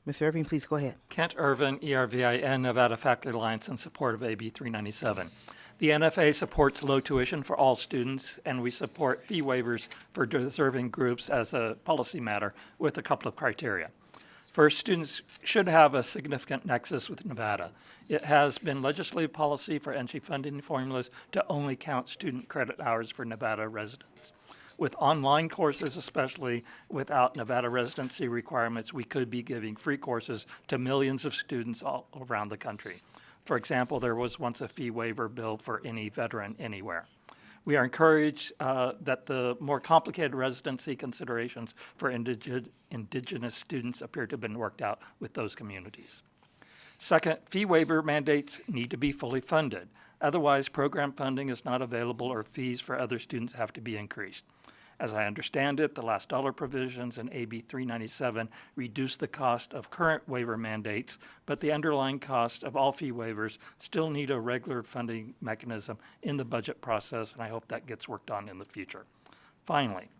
[SPEAKER 1] Mr. Irving, please go ahead.
[SPEAKER 15] Kent Irvin, ERVIN, Nevada Faculty Alliance, in support of AB 397. The NFA supports low tuition for all students, and we support fee waivers for deserving groups as a policy matter with a couple of criteria. First, students should have a significant nexus with Nevada. It has been legislative policy for entry funding formulas to only count student credit hours for Nevada residents. With online courses, especially without Nevada residency requirements, we could be giving free courses to millions of students all around the country. For example, there was once a fee waiver bill for any veteran anywhere. We are encouraged that the more complicated residency considerations for indigenous students appear to have been worked out with those communities. Second, fee waiver mandates need to be fully funded. Otherwise, program funding is not available or fees for other students have to be increased. As I understand it, the last dollar provisions in AB 397 reduce the cost of current waiver mandates, but the underlying cost of all fee waivers still need a regular funding mechanism in the budget process, and I hope that gets worked on in the future. Finally,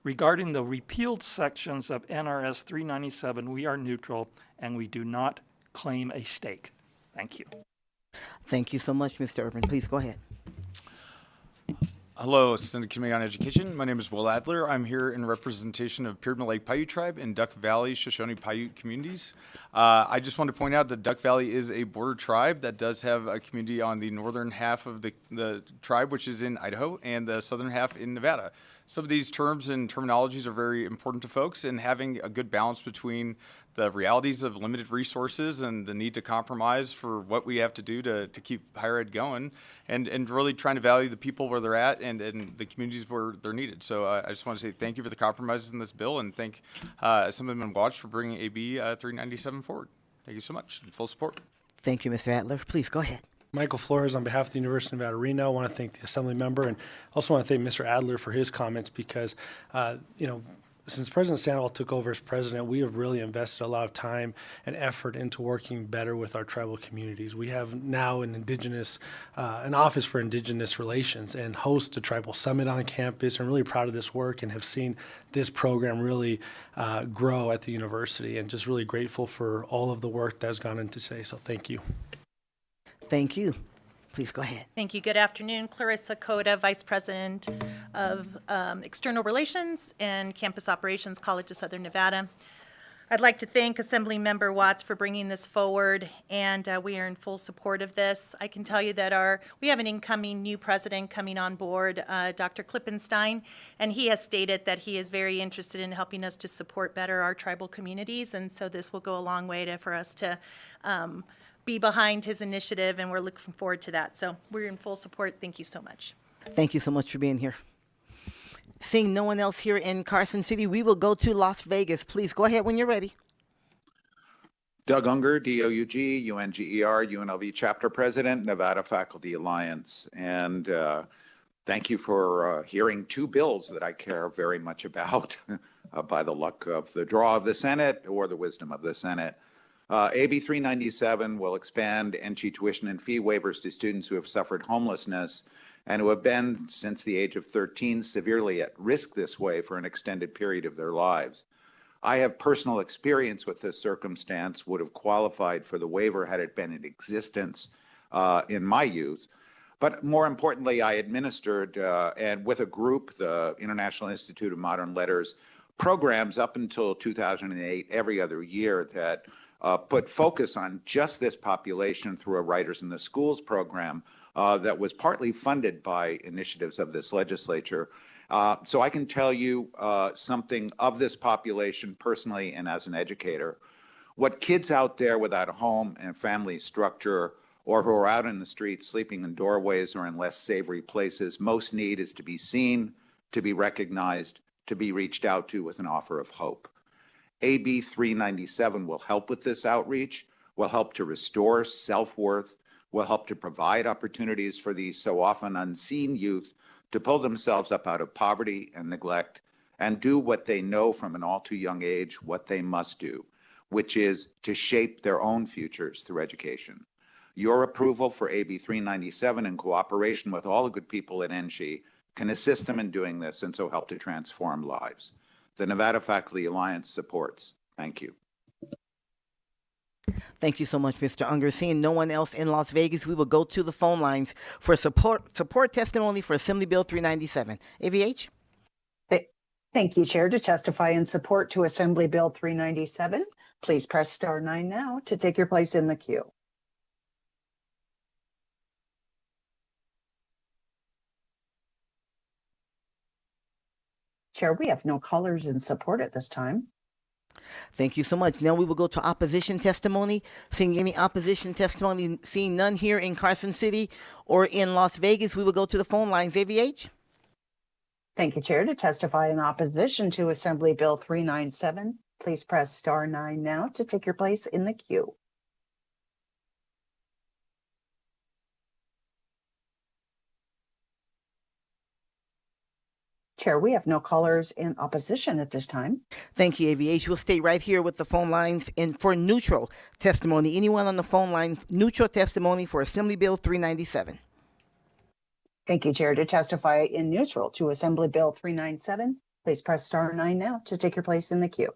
[SPEAKER 15] regarding the repealed sections of NRS 397, we are neutral and we do not claim a stake. Thank you.
[SPEAKER 1] Thank you so much, Mr. Irvin. Please go ahead.
[SPEAKER 16] Hello, Senate Committee on Education. My name is Will Adler. I'm here in representation of Pyramid Lake Paiute Tribe and Duck Valley Shoshone Paiute communities. I just want to point out that Duck Valley is a border tribe that does have a community on the northern half of the tribe, which is in Idaho, and the southern half in Nevada. Some of these terms and terminologies are very important to folks, and having a good balance between the realities of limited resources and the need to compromise for what we have to do to keep higher ed going, and really trying to value the people where they're at and the communities where they're needed. So I just want to say thank you for the compromises in this bill, and thank Assemblyman Watts for bringing AB 397 forward. Thank you so much. Full support.
[SPEAKER 1] Thank you, Mr. Adler. Please go ahead.
[SPEAKER 17] Michael Flores on behalf of the University of Nevada, Reno. I want to thank the Assembly member and also want to thank Mr. Adler for his comments because, since President Sandoval took over as president, we have really invested a lot of time and effort into working better with our tribal communities. We have now an office for Indigenous relations and host a tribal summit on campus. I'm really proud of this work and have seen this program really grow at the university, and just really grateful for all of the work that has gone into today. So thank you.
[SPEAKER 1] Thank you. Please go ahead.
[SPEAKER 18] Thank you. Good afternoon. Clarissa Coda, Vice President of External Relations and Campus Operations, College of Southern Nevada. I'd like to thank Assemblymember Watts for bringing this forward, and we are in full support of this. I can tell you that we have an incoming new president coming on board, Dr. Klippenstein, and he has stated that he is very interested in helping us to support better our tribal communities, and so this will go a long way for us to be behind his initiative, and we're looking forward to that. So we're in full support. Thank you so much.
[SPEAKER 1] Thank you so much for being here. Seeing no one else here in Carson City, we will go to Las Vegas. Please go ahead when you're ready.
[SPEAKER 6] Doug Unger, DOUG, UNGER, UNLV Chapter President, Nevada Faculty Alliance. And thank you for hearing two bills that I care very much about by the luck of the draw of the Senate or the wisdom of the Senate. AB 397 will expand NC tuition and fee waivers to students who have suffered homelessness and who have been, since the age of 13, severely at risk this way for an extended period of their lives. I have personal experience with this circumstance, would have qualified for the waiver had it been in existence in my youth. But more importantly, I administered, and with a group, the International Institute of Modern Letters, programs up until 2008, every other year that put focus on just this population through a Writers in the Schools program that was partly funded by initiatives of this legislature. So I can tell you something of this population personally and as an educator. What kids out there without a home and family structure, or who are out in the streets sleeping in doorways or in less savory places, most need is to be seen, to be recognized, to be reached out to with an offer of hope. AB 397 will help with this outreach, will help to restore self-worth, will help to provide opportunities for these so often unseen youth to pull themselves up out of poverty and neglect and do what they know from an all too young age, what they must do, which is to shape their own futures through education. Your approval for AB 397 in cooperation with all the good people at NSHE can assist them in doing this and so help to transform lives. The Nevada Faculty Alliance supports. Thank you.
[SPEAKER 1] Thank you so much, Mr. Unger. Seeing no one else in Las Vegas, we will go to the phone lines for support testimony for Assembly Bill 397. AVH?
[SPEAKER 7] Thank you, Chair. To testify in support to Assembly Bill 397, please press *9 now to take your place in the queue. Chair, we have no callers in support at this time.
[SPEAKER 1] Thank you so much. Now we will go to opposition testimony. Seeing any opposition testimony, seeing none here in Carson City or in Las Vegas, we will go to the phone lines. AVH?
[SPEAKER 7] Thank you, Chair. To testify in opposition to Assembly Bill 397, please press *9 now to take your place in the queue. Chair, we have no callers in opposition at this time.
[SPEAKER 1] Thank you, AVH. We'll stay right here with the phone lines and for neutral testimony. Anyone on the phone line, neutral testimony for Assembly Bill 397.
[SPEAKER 7] Thank you, Chair. To testify in neutral to Assembly Bill 397, please press *9 now to take your place in the queue.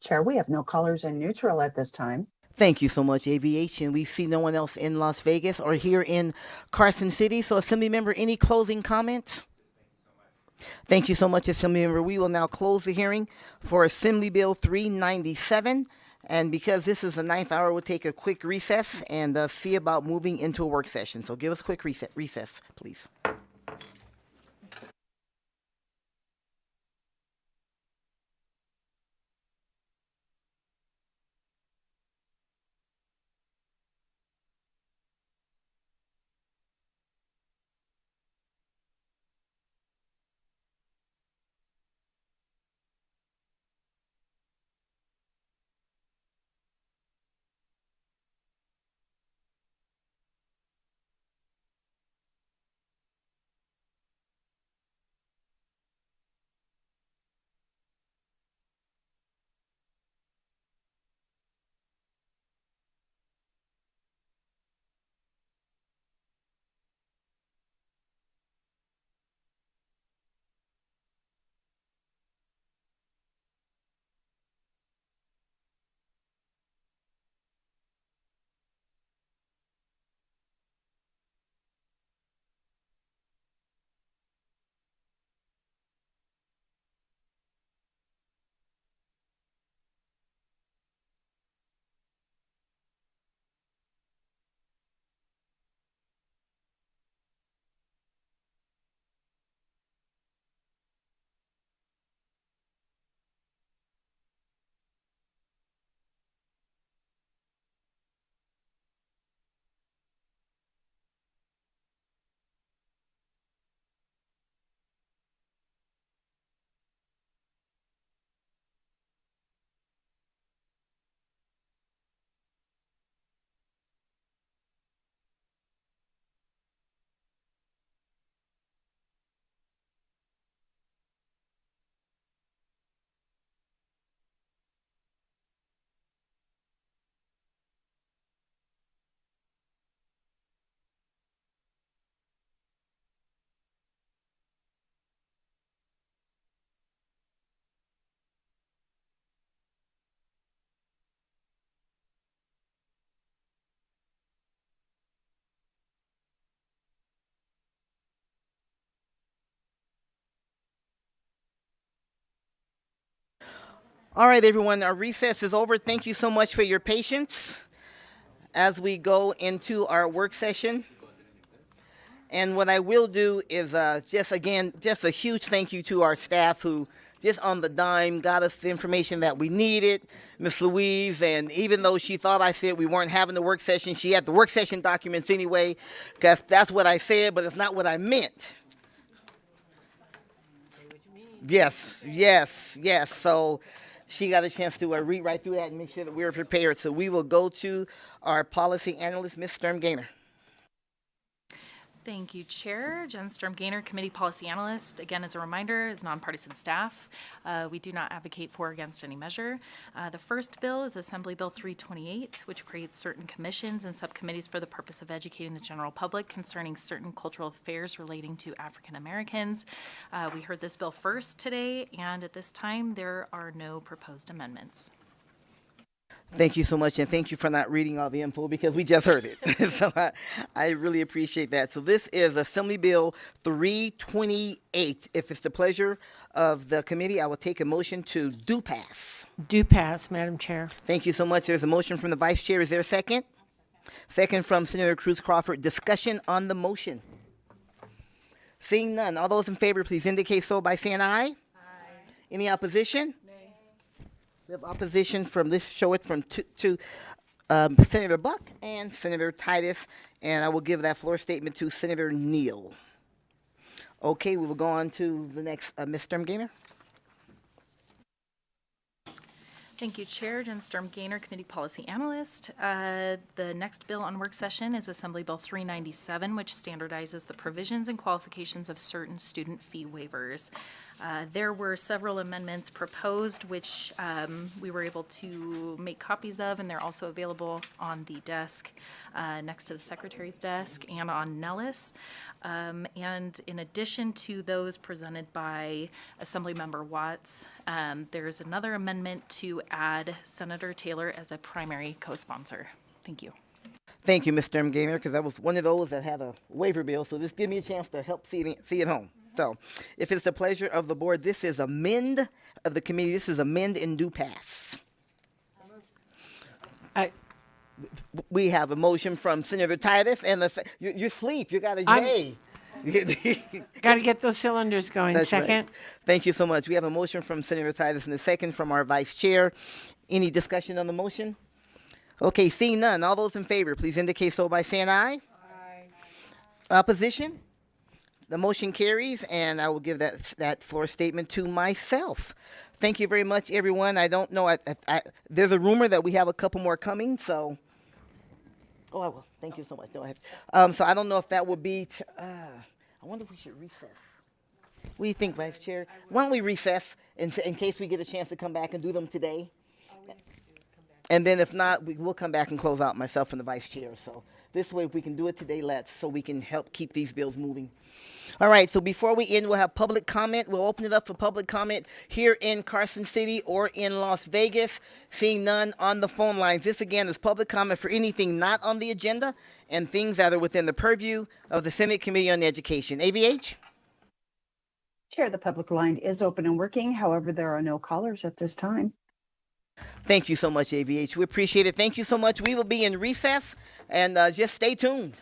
[SPEAKER 7] Chair, we have no callers in neutral at this time.
[SPEAKER 1] Thank you so much, AVH. And we see no one else in Las Vegas or here in Carson City. So, Assembly Member, any closing comments? Thank you so much, Assembly Member. We will now close the hearing for Assembly Bill 397. And because this is the 9th hour, we'll take a quick recess and see about moving into a work session. So give us a quick recess, please. All right, everyone, our recess is over. Thank you so much for your patience as we go into our work session. And what I will do is just a huge thank you to our staff who just on the dime got us the information that we needed. Miss Louise, and even though she thought I said we weren't having the work session, she had the work session documents anyway, because that's what I said, but it's not what I meant. Yes. So she got a chance to read right through that and make sure that we were prepared. So we will go to our policy analyst, Ms. Sturm Gaynor.
[SPEAKER 11] Thank you, Chair. Jen Storm Gaynor, Committee Policy Analyst. Again, as a reminder, is nonpartisan staff. We do not advocate for or against any measure. The first bill is Assembly Bill 328, which creates certain commissions and subcommittees for the purpose of educating the general public concerning certain cultural affairs relating to African Americans. We heard this bill first today, and at this time, there are no proposed amendments.
[SPEAKER 1] Thank you so much, and thank you for not reading all the info because we just heard it. So I really appreciate that. So this is Assembly Bill 328. If it's the pleasure of the committee, I will take a motion to do pass.
[SPEAKER 8] Do pass, Madam Chair.
[SPEAKER 1] Thank you so much. There's a motion from the Vice Chair. Is there a second? Second from Senator Cruz Crawford. Discussion on the motion. Seeing none. All those in favor, please indicate so by saying aye. Aye. Any opposition? We have opposition from this, show it from to Senator Buck and Senator Titus, and I will give that floor statement to Senator Neal. Okay, we will go on to the next, Ms. Sturm Gaynor.
[SPEAKER 11] Thank you, Chair. Jen Storm Gaynor, Committee Policy Analyst. The next bill on work session is Assembly Bill 397, which standardizes the provisions and qualifications of certain student fee waivers. There were several amendments proposed, which we were able to make copies of, and they're also available on the desk next to the Secretary's desk and on Nellis. And in addition to those presented by Assemblymember Watts, there's another amendment to add Senator Taylor as a primary co-sponsor. Thank you.
[SPEAKER 1] Thank you, Ms. Sturm Gaynor, because I was one of those that had a waiver bill, so this gives me a chance to help see it home. So, if it's the pleasure of the board, this is amend of the committee. This is amend and do pass. We have a motion from Senator Titus, and you sleep. You got a yay.
[SPEAKER 8] Got to get those cylinders going.
[SPEAKER 1] That's
[SPEAKER 8] Second.
[SPEAKER 1] Right. Thank you so much. We have a motion from Senator Titus and a second from our Vice Chair. Any discussion on the motion? Okay, seeing none. All those in favor, please indicate so by saying aye. Aye. Opposition? The motion carries, and I will give that floor statement to myself. Thank you very much, everyone. I don't know. There's a rumor that we have a couple more coming, so. Oh, I will. Thank you so much. Go ahead. So I don't know if that would be. I wonder if we should recess. What do you think, Vice Chair? Why don't we recess in case we get a chance to come back and do them today? And then if not, we will come back and close out, myself and the Vice Chair. So this way, if we can do it today, let's, so we can help keep these bills moving. All right, so before we end, we'll have public comment. We'll open it up for public comment here in Carson City or in Las Vegas. Seeing none on the phone lines. This, again, is public comment for anything not on the agenda and things that are within the purview of the Senate Committee on Education. AVH?
[SPEAKER 7] Chair, the public line is open and working. However, there are no callers at this time.
[SPEAKER 1] Thank you so much, AVH. We appreciate it. Thank you so much. We will be in recess, and just stay tuned.